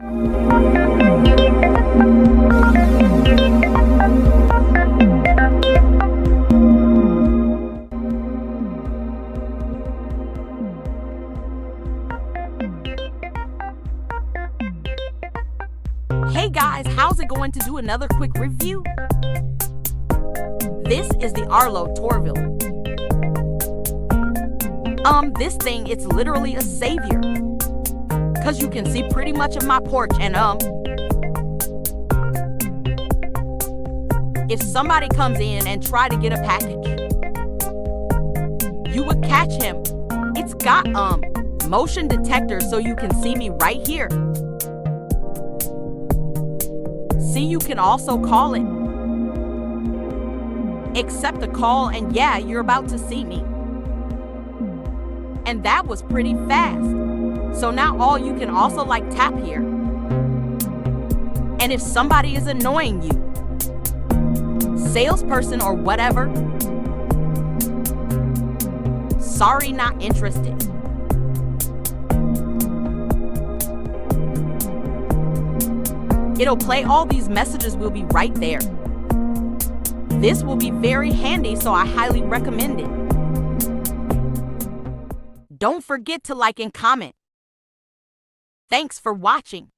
Hey guys, how's it going to do another quick review? This is the Arlo Doorbell. This thing, it's literally a savior. Cause you can see pretty much of my porch and if somebody comes in and try to get a package, you would catch him. It's got motion detector so you can see me right here. See, you can also call it. Accept a call and yeah, you're about to see me. And that was pretty fast. So now you can also tap here. And if somebody is annoying you, salesperson or whatever, sorry, not interested. It'll play all these messages will be right there. This will be very handy, so I highly recommend it. Don't forget to like and comment. Thanks for watching.